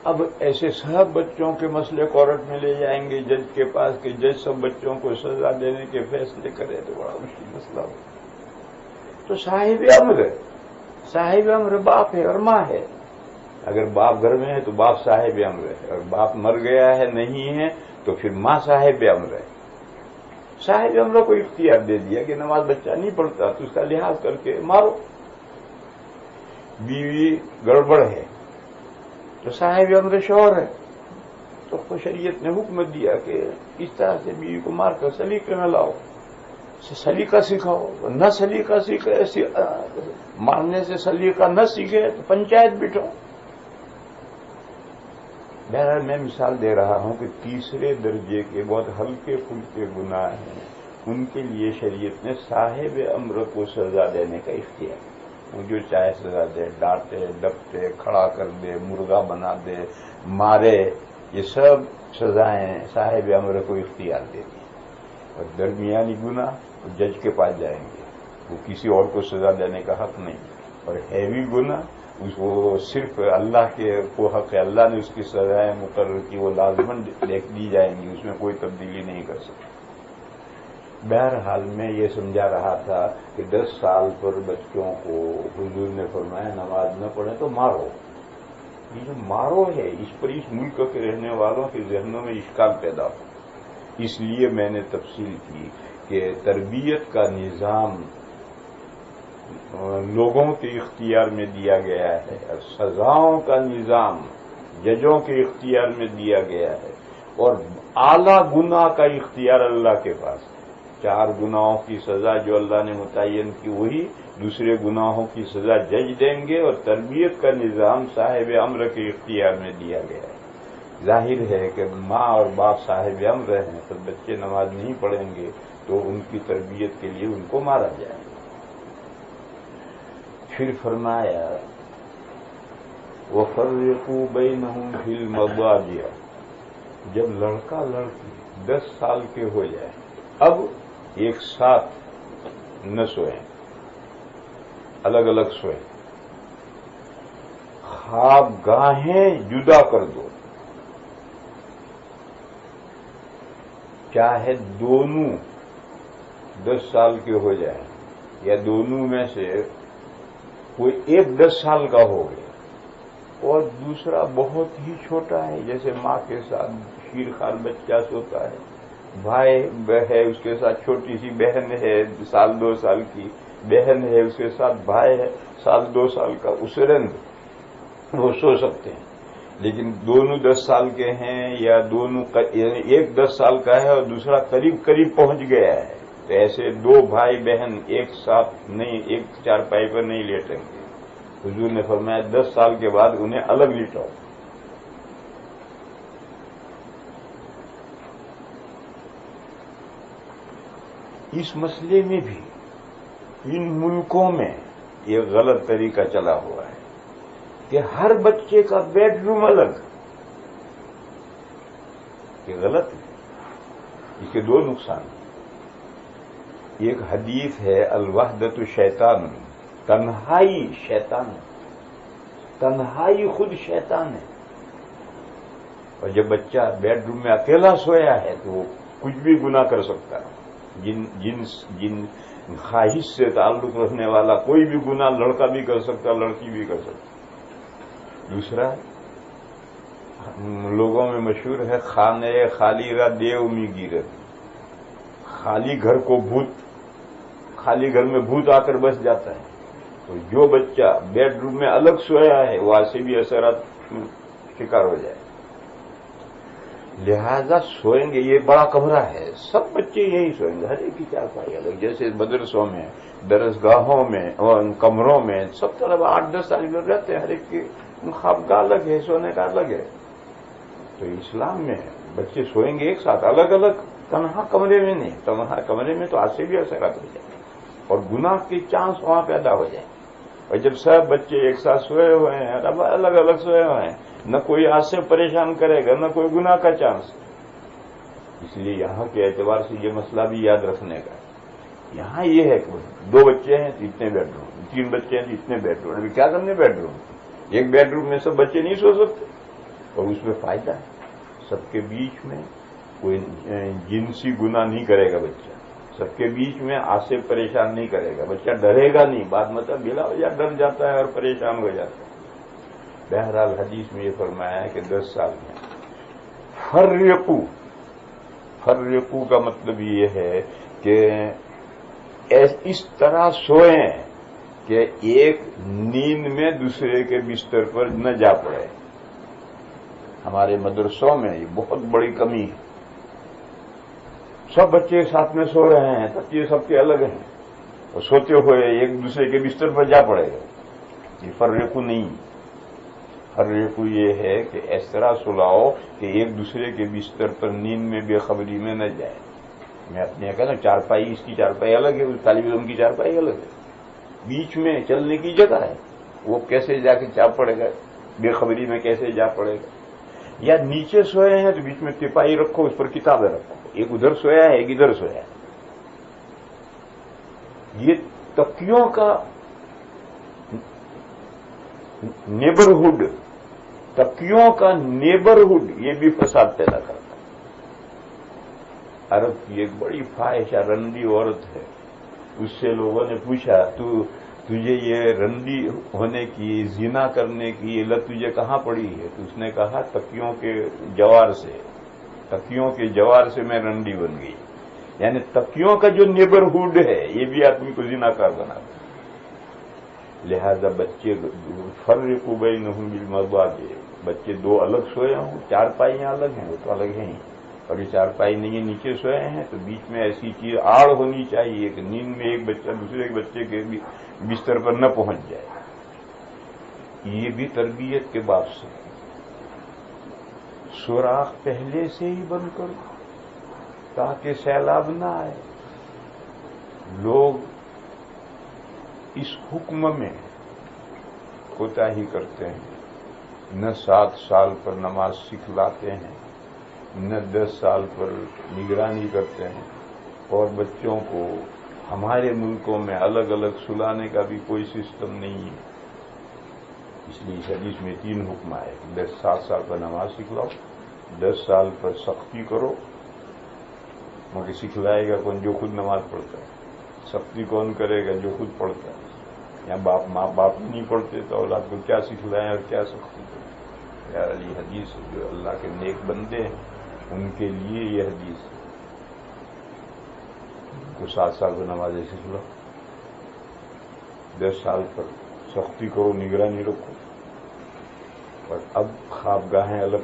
اب ایسے سب بچوں کے مسئلے کورٹ میں لے جائیں گے جج کے پاس کہ جج سب بچوں کو سزا دینے کے فیصلے کرے تو بڑا مشکل مسئلہ ہو. تو صاحب امر ہے، صاحب امر باپ ہے اور ماں ہے. اگر باپ گھر میں ہے تو باپ صاحب امر ہے، اور باپ مر گیا ہے نہیں ہے تو پھر ماں صاحب امر ہے. صاحب امر کو اختیار دے دیا کہ نماز بچہ نہیں پڑھتا تو اس کا لحاظ کر کے مارو. بیوی گڑبڑ ہے تو صاحب امر شوہر ہے، تو شریعت نے حکم دیا کہ اس طرح سے بیوی کو مار کر سلیقے میں لاؤ، سلیقہ سکھاؤ. نہ سلیقہ سیکھے، مارنے سے سلیقہ نہ سیکھے تو پنچایت بٹھاؤ. بہرحال میں مثال دے رہا ہوں کہ تیسرے درجے کے بہت ہلکے پھلکے گناہ ہیں، ان کے لیے شریعت نے صاحب امر کو سزا دینے کا اختیار. وہ جو چاہے سزا دے، ڈانٹے ڈپٹے، کھڑا کر دے، مردہ بنا دے، مارے، یہ سب سزائیں صاحب امر کو اختیار دے دی. اور درمیانی گناہ جج کے پاس جائیں گے، وہ کسی اور کو سزا دینے کا حق نہیں. اور ہیوی گناہ وہ صرف اللہ کے کو حق ہے، اللہ نے اس کی سزائیں مقرر کی، وہ لازماً دی جائیں گی، اس میں کوئی تبدیلی نہیں کر سکتی. بہرحال میں یہ سمجھا رہا تھا کہ 10 سال پر بچوں کو حضور نے فرمایا نماز نہ پڑھیں تو مارو. یہ جو مارو ہے اس پر اس ملک کے رہنے والوں کے ذہنوں میں اشکال پیدا ہو. اس لیے میں نے تفصیل کی کہ تربیت کا نظام لوگوں کے اختیار میں دیا گیا ہے، اور سزاؤں کا نظام ججوں کے اختیار میں دیا گیا ہے، اور اعلیٰ گناہ کا اختیار اللہ کے پاس ہے. 4 گناہوں کی سزا جو اللہ نے متعین کی وہی، دوسرے گناہوں کی سزا جج دیں گے، اور تربیت کا نظام صاحب امر کے اختیار میں دیا گیا ہے. ظاہر ہے کہ ماں اور باپ صاحب امر ہیں، تو بچے نماز نہیں پڑھیں گے تو ان کی تربیت کے لیے ان کو مارا جائے۔ پھر فرمایا وَفَرِّقُوا بَيْنَهُمْ فِي الْمَضَاجِعِ، جب لڑکا لڑکی 10 سال کے ہو جائے اب ایک ساتھ نہ سوئیں، الگ الگ سوئیں، خواب گاہیں جدا کر دو، چاہے دونوں 10 سال کے ہو جائیں یا دونوں میں سے کوئی ایک 10 سال کا ہو گیا اور دوسرا بہت ہی چھوٹا ہے، جیسے ماں کے ساتھ شیرخوار بچہ سوتا ہے، بھائی ہے اس کے ساتھ چھوٹی سی بہن ہے 1-2 سال کی، بہن ہے اس کے ساتھ بھائی ہے 1-2 سال کا، اسے رنگ وہ سو سکتے ہیں۔ لیکن دونوں 10 سال کے ہیں یا دونوں ایک 10 سال کا ہے اور دوسرا قریب قریب پہنچ گیا ہے، تو ایسے 2 بھائی بہن ایک ساتھ نہیں، ایک چارپائی پر نہیں لیٹیں گے۔ حضور نے فرمایا 10 سال کے بعد انہیں الگ لٹاؤ۔ اس مسئلے میں بھی ان ملکوں میں یہ غلط طریقہ چلا ہوا ہے کہ ہر بچے کا بیڈ روم الگ، یہ غلط ہے، اس کے 2 نقصان ہیں۔ ایک حدیث ہے الوحدۃ شیطان، تنہائی شیطان ہے، تنہائی خود شیطان ہے، اور جب بچہ بیڈ روم میں اکیلا سویا ہے تو وہ کچھ بھی گناہ کر سکتا ہے، جن خواہش سے تعلق رکھنے والا کوئی بھی گناہ لڑکا بھی کر سکتا، لڑکی بھی کر سکتا۔ دوسرا لوگوں میں مشہور ہے خانے خالی را دیو می گیرت، خالی گھر کو خالی گھر میں بھوت آ کر بس جاتا ہے، تو جو بچہ بیڈ روم میں الگ سویا ہے وہاں سے بھی اثرات شکار ہو جائے۔ لہذا سوئیں گے، یہ بڑا کمرہ ہے، سب بچے یہی سوئیں گے، ہر ایک کی چارپائی الگ، جیسے مدرسوں میں، درسگاہوں میں اور کمروں میں سب طرف 8-10 سال لوگ رہتے ہیں، ہر ایک کی خوابگاہ الگ ہے، سونے کا الگ ہے۔ تو اسلام میں بچے سوئیں گے ایک ساتھ الگ الگ، تنہا کمرے میں نہیں، تنہا کمرے میں تو آج سے بھی اثرات ہو جائیں اور گناہ کے چانس وہاں پیدا ہو جائیں۔ اور جب سب بچے ایک ساتھ سوئے ہوئے ہیں، الگ الگ سوئے ہوئے ہیں، نہ کوئی آج سے پریشان کرے گا، نہ کوئی گناہ کا چانس۔ اس لیے یہاں کے اعتبار سے یہ مسئلہ بھی یاد رکھنے کا، یہاں یہ ہے کہ 2 بچے ہیں تو اتنے بیڈ روم، 3 بچے ہیں تو اتنے بیڈ روم، ابھی کیا کرنے بیڈ روم؟ ایک بیڈ روم میں سب بچے نہیں سو سکتے، اور اس میں فائدہ ہے، سب کے بیچ میں کوئی جنسی گناہ نہیں کرے گا بچہ، سب کے بیچ میں آج سے پریشان نہیں کرے گا، بچہ ڈرے گا نہیں، بعد مطلب بلا وجہ ڈر جاتا ہے اور پریشان ہو جاتا ہے۔ بہرحال حدیث میں یہ فرمایا ہے کہ 10 سال میں فرقو کا مطلب یہ ہے کہ اس طرح سوئیں کہ ایک نیند میں دوسرے کے بستر پر نہ جا پڑے۔ ہمارے مدرسوں میں یہ بہت بڑی کمی ہے، سب بچے ساتھ میں سو رہے ہیں، تکیے سب کے الگ ہیں، اور سوتے ہوئے ایک دوسرے کے بستر پر جا پڑے گا، یہ فرقو نہیں۔ فرقو یہ ہے کہ اس طرح سلاؤ کہ ایک دوسرے کے بستر پر نیند میں بے خبری میں نہ جائے۔ میں اپنے کہنا چارپائی، اس کی چارپائی الگ ہے، اس طالب علم کی چارپائی الگ ہے، بیچ میں چلنے کی جگہ ہے، وہ کیسے جا کے جا پڑے گا، بے خبری میں کیسے جا پڑے گا؟ یا نیچے سوئے ہیں تو بیچ میں تپائی رکھو، اس پر کتابیں رکھو، ایک ادھر سویا ہے ایک ادھر سویا ہے۔ یہ تکیوں کا نیبرہڈ، تکیوں کا نیبرہڈ یہ بھی فساد پیدا کرتا ہے۔ عرب کی ایک بڑی فاحشہ رندی عورت ہے، اس سے لوگوں نے پوچھا تجھے یہ رندی ہونے کی، زنا کرنے کی لت تجھے کہاں پڑی ہے؟ تو اس نے کہا تکیوں کے جوار سے، تکیوں کے جوار سے میں رندی بن گئی۔ یعنی تکیوں کا جو نیبرہڈ ہے یہ بھی آدمی کو زنا کار بناتا ہے۔ لہذا بچے فرقوا بینہم بالمضاجع، بچے 2 الگ سوئے ہوں، چارپائیاں الگ ہیں وہ تو الگ ہیں، اور یہ چارپائی نہیں ہے نیچے سوئے ہیں تو بیچ میں ایسی چیز آڑ ہونی چاہیے کہ نیند میں ایک بچہ دوسرے کے بچے کے بستر پر نہ پہنچ جائے۔ یہ بھی تربیت کے باب سے۔ سوراخ پہلے سے ہی بند کرو تاکہ سیلاب نہ آئے. لوگ اس حکم میں کوتاہی کرتے ہیں. نہ 7 سال پر نماز سکھلاتے ہیں، نہ 10 سال پر نگرانی کرتے ہیں، اور بچوں کو ہمارے ملکوں میں الگ الگ سلانے کا بھی کوئی سسٹم نہیں ہے. اس لیے اس حدیث میں 3 حکم آئے. 7 سال پر نماز سکھلاؤ، 10 سال پر سختی کرو، مگر سکھلائے گا کون؟ جو خود نماز پڑھتا ہے. سختی کون کرے گا؟ جو خود پڑھتا ہے. یا ماں باپ نہیں پڑھتے تو اولاد کو کیا سکھلائیں اور کیا سختی کریں؟ یار علی حدیث جو اللہ کے نیک بندے ہیں ان کے لیے یہ حدیث ہے. تو 7 سال پر نمازیں سکھلاؤ، 10 سال پر سختی کرو، نگرانی رکھو. اور اب خواب گاہیں الگ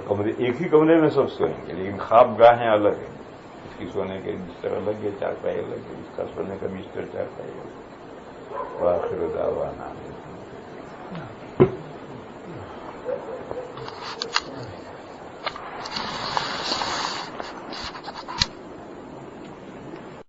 کمرے، ایک ہی کمرے میں سب سوئیں گے لیکن خواب گاہیں الگ ہیں. اس کی سونے کے بستر الگ ہے، چارپائی الگ ہے، اس کا سونے کا بستر چارپائی الگ ہے. وآخر دعوانا